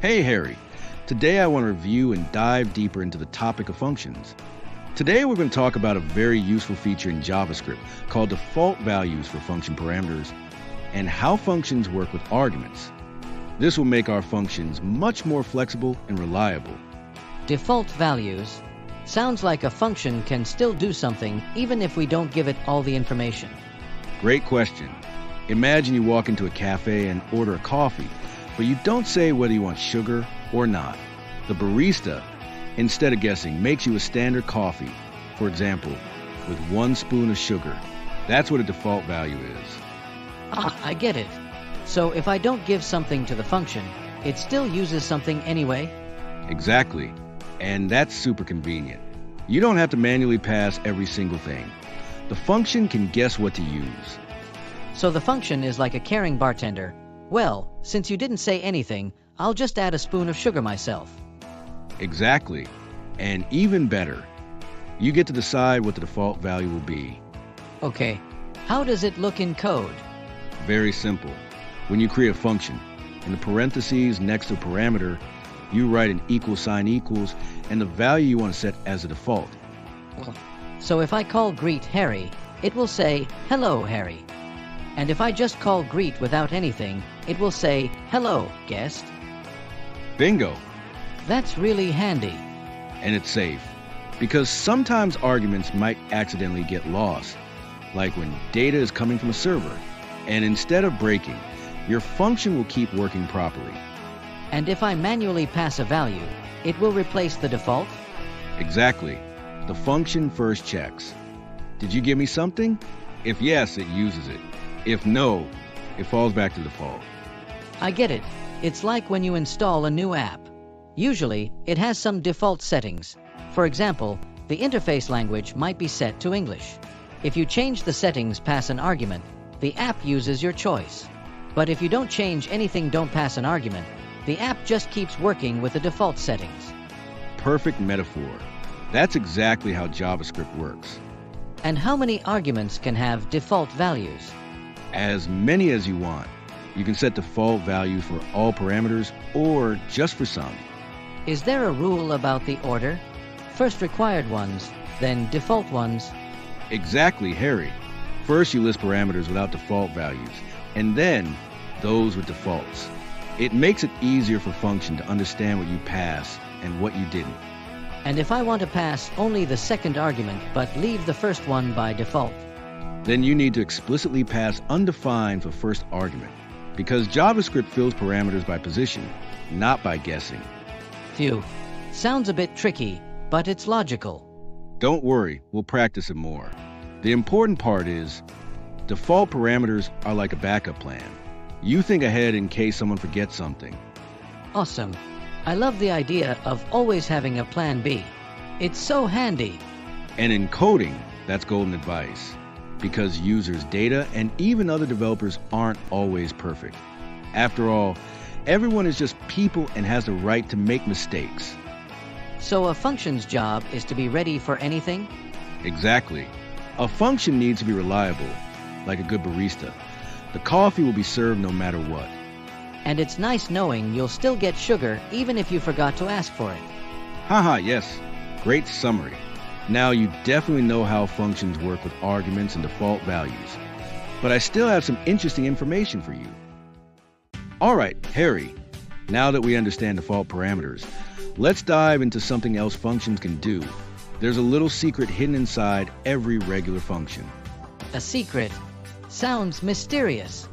Hey Harry, today I want to review and dive deeper into the topic of functions. Today we're going to talk about a very useful feature in JavaScript called default values for function parameters and how functions work with arguments. This will make our functions much more flexible and reliable. Default values sounds like a function can still do something even if we don't give it all the information. Great question. Imagine you walk into a cafe and order a coffee, but you don't say whether you want sugar or not. The barista, instead of guessing, makes you a standard coffee, for example, with 1 spoon of sugar. That's what a default value is. I get it. So if I don't give something to the function, it still uses something anyway? Exactly. And that's super convenient. You don't have to manually pass every single thing. The function can guess what to use. So the function is like a caring bartender. Well, since you didn't say anything, I'll just add a spoon of sugar myself. Exactly. And even better, you get to decide what the default value will be. Okay, how does it look in code? Very simple. When you create a function, in the parentheses next to a parameter, you write an equal sign equals and the value you want to set as a default. So if I call greet Harry, it will say, "Hello, Harry." And if I just call greet without anything, it will say, "Hello, guest." Bingo! That's really handy. And it's safe, because sometimes arguments might accidentally get lost, like when data is coming from a server, and instead of breaking, your function will keep working properly. And if I manually pass a value, it will replace the default? Exactly. The function first checks. Did you give me something? If yes, it uses it. If no, it falls back to default. I get it. It's like when you install a new app. Usually, it has some default settings. For example, the interface language might be set to English. If you change the settings past an argument, the app uses your choice. But if you don't change anything, don't pass an argument, the app just keeps working with the default settings. Perfect metaphor. That's exactly how JavaScript works. And how many arguments can have default values? As many as you want. You can set default values for all parameters or just for some. Is there a rule about the order? First required ones, then default ones? Exactly, Harry. First you list parameters without default values, and then those with defaults. It makes it easier for function to understand what you passed and what you didn't. And if I want to pass only the second argument but leave the first one by default? Then you need to explicitly pass undefined for first argument, because JavaScript fills parameters by position, not by guessing. Phew. Sounds a bit tricky, but it's logical. Don't worry, we'll practice it more. The important part is, default parameters are like a backup plan. You think ahead in case someone forgets something. Awesome. I love the idea of always having a plan B. It's so handy. And in coding, that's golden advice, because users' data and even other developers aren't always perfect. After all, everyone is just people and has the right to make mistakes. So a function's job is to be ready for anything? Exactly. A function needs to be reliable, like a good barista. The coffee will be served no matter what. And it's nice knowing you'll still get sugar even if you forgot to ask for it. Haha, yes. Great summary. Now you definitely know how functions work with arguments and default values. But I still have some interesting information for you. Alright, Harry, now that we understand default parameters, let's dive into something else functions can do. There's a little secret hidden inside every regular function. A secret? Sounds mysterious.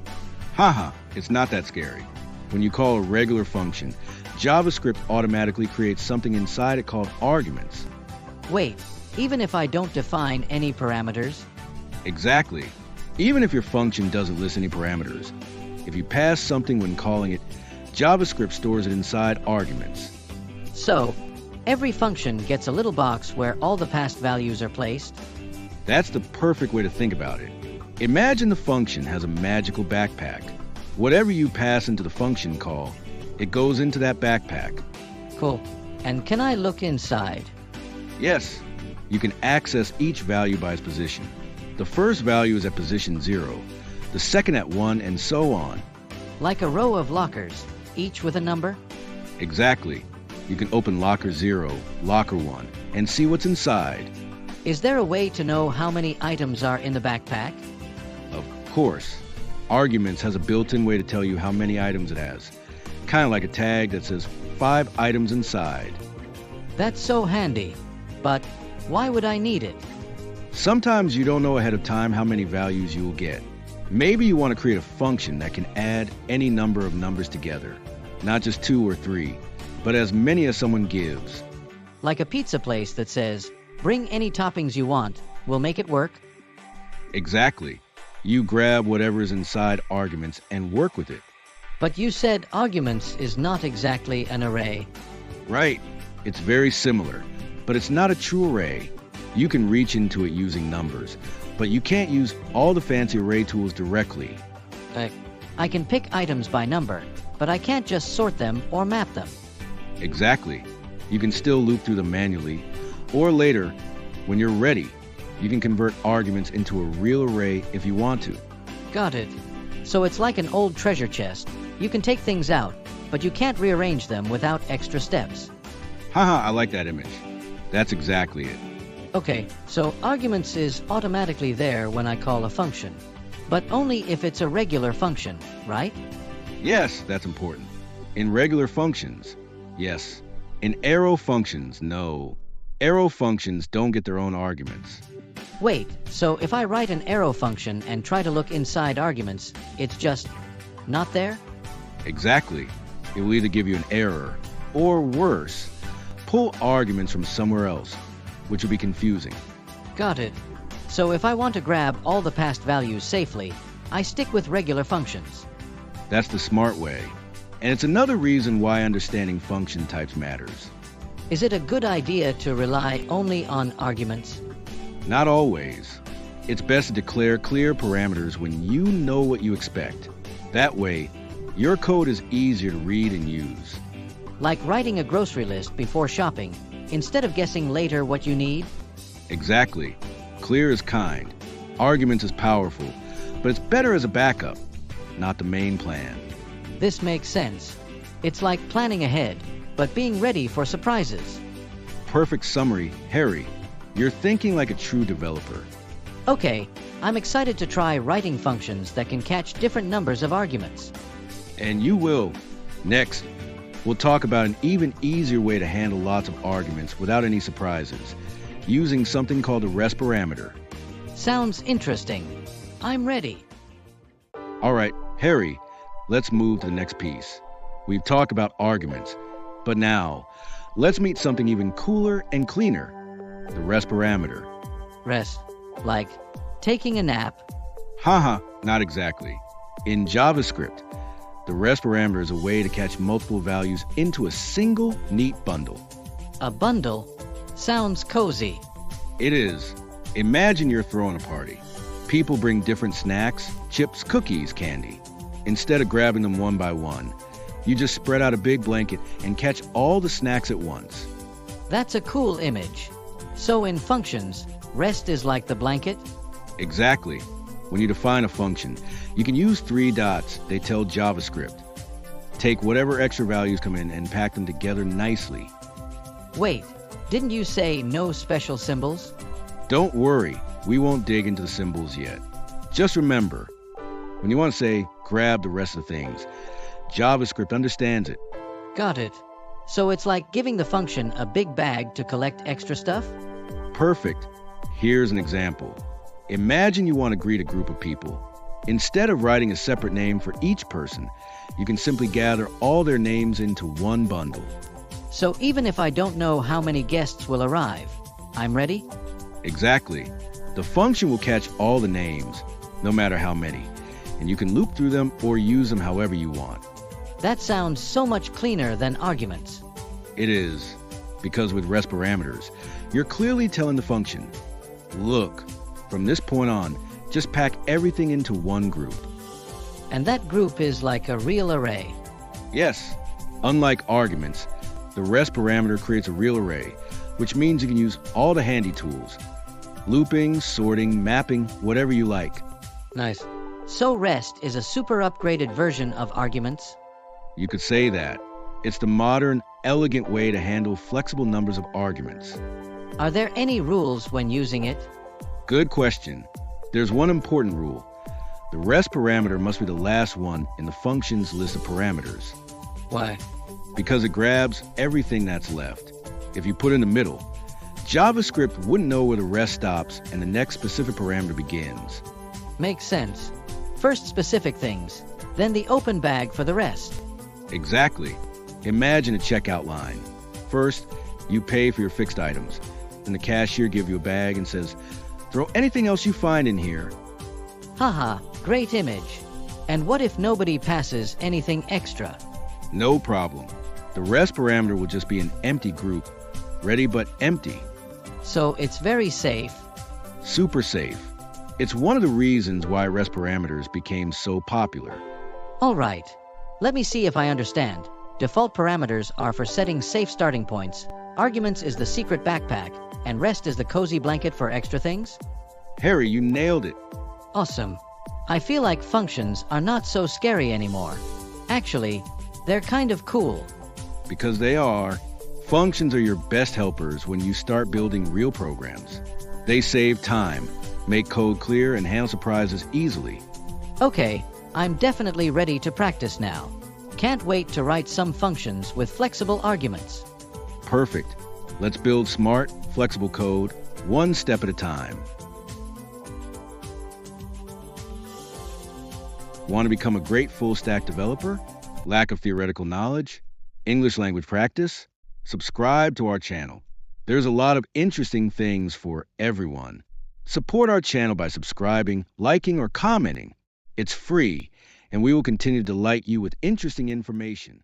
Haha, it's not that scary. When you call a regular function, JavaScript automatically creates something inside it called arguments. Wait, even if I don't define any parameters? Exactly. Even if your function doesn't list any parameters. If you pass something when calling it, JavaScript stores it inside arguments. So, every function gets a little box where all the past values are placed? That's the perfect way to think about it. Imagine the function has a magical backpack. Whatever you pass into the function call, it goes into that backpack. Cool. And can I look inside? Yes. You can access each value by its position. The first value is at position 0, the second at 1, and so on. Like a row of lockers, each with a number? Exactly. You can open locker 0, locker 1, and see what's inside. Is there a way to know how many items are in the backpack? Of course. Arguments has a built-in way to tell you how many items it has. Kind of like a tag that says 5 items inside. That's so handy. But why would I need it? Sometimes you don't know ahead of time how many values you will get. Maybe you want to create a function that can add any number of numbers together. Not just 2 or 3, but as many as someone gives. Like a pizza place that says, bring any toppings you want, we'll make it work? Exactly. You grab whatever is inside arguments and work with it. But you said arguments is not exactly an array. Right. It's very similar, but it's not a true array. You can reach into it using numbers, but you can't use all the fancy array tools directly. I can pick items by number, but I can't just sort them or map them. Exactly. You can still loop through them manually, or later, when you're ready, you can convert arguments into a real array if you want to. Got it. So it's like an old treasure chest. You can take things out, but you can't rearrange them without extra steps. Haha, I like that image. That's exactly it. Okay, so arguments is automatically there when I call a function, but only if it's a regular function, right? Yes, that's important. In regular functions, yes. In arrow functions, no. Arrow functions don't get their own arguments. Wait, so if I write an arrow function and try to look inside arguments, it's just not there? Exactly. It will either give you an error, or worse, pull arguments from somewhere else, which will be confusing. Got it. So if I want to grab all the past values safely, I stick with regular functions. That's the smart way. And it's another reason why understanding function types matters. Is it a good idea to rely only on arguments? Not always. It's best to declare clear parameters when you know what you expect. That way, your code is easier to read and use. Like writing a grocery list before shopping, instead of guessing later what you need? Exactly. Clear is kind. Arguments is powerful, but it's better as a backup, not the main plan. This makes sense. It's like planning ahead, but being ready for surprises. Perfect summary, Harry. You're thinking like a true developer. Okay, I'm excited to try writing functions that can catch different numbers of arguments. And you will. Next, we'll talk about an even easier way to handle lots of arguments without any surprises, using something called a rest parameter. Sounds interesting. I'm ready. All right, Harry, let's move to the next piece. We've talked about arguments, but now, let's meet something even cooler and cleaner, the rest parameter. Rest, like taking a nap? Haha, not exactly. In JavaScript, the rest parameter is a way to catch multiple values into a single, neat bundle. A bundle? Sounds cozy. It is. Imagine you're throwing a party. People bring different snacks, chips, cookies, candy. Instead of grabbing them one by one, you just spread out a big blanket and catch all the snacks at once. That's a cool image. So in functions, rest is like the blanket? Exactly. When you define a function, you can use 3 dots. They tell JavaScript. Take whatever extra values come in and pack them together nicely. Wait, didn't you say no special symbols? Don't worry, we won't dig into the symbols yet. Just remember, when you want to say, grab the rest of the things, JavaScript understands it. Got it. So it's like giving the function a big bag to collect extra stuff? Perfect. Here's an example. Imagine you want to greet a group of people. Instead of writing a separate name for each person, you can simply gather all their names into one bundle. So even if I don't know how many guests will arrive, I'm ready? Exactly. The function will catch all the names, no matter how many, and you can loop through them or use them however you want. That sounds so much cleaner than arguments. It is, because with rest parameters, you're clearly telling the function, look, from this point on, just pack everything into one group. And that group is like a real array. Yes, unlike arguments, the rest parameter creates a real array, which means you can use all the handy tools. Looping, sorting, mapping, whatever you like. Nice. So rest is a super upgraded version of arguments? You could say that. It's the modern, elegant way to handle flexible numbers of arguments. Are there any rules when using it? Good question. There's one important rule. The rest parameter must be the last one in the function's list of parameters. Why? Because it grabs everything that's left. If you put in the middle, JavaScript wouldn't know where the rest stops and the next specific parameter begins. Makes sense. First specific things, then the open bag for the rest. Exactly. Imagine a checkout line. First, you pay for your fixed items. Then the cashier gives you a bag and says, "Throw anything else you find in here." Haha, great image. And what if nobody passes anything extra? No problem. The rest parameter will just be an empty group. Ready but empty. So it's very safe. Super safe. It's one of the reasons why rest parameters became so popular. All right. Let me see if I understand. Default parameters are for setting safe starting points. Arguments is the secret backpack, and rest is the cozy blanket for extra things? Harry, you nailed it. Awesome. I feel like functions are not so scary anymore. Actually, they're kind of cool. Because they are. Functions are your best helpers when you start building real programs. They save time, make code clear, and handle surprises easily. Okay, I'm definitely ready to practice now. Can't wait to write some functions with flexible arguments. Perfect. Let's build smart, flexible code, one step at a time. Want to become a great full-stack developer? Lack of theoretical knowledge? English language practice? Subscribe to our channel. There's a lot of interesting things for everyone. Support our channel by subscribing, liking, or commenting. It's free, and we will continue to delight you with interesting information.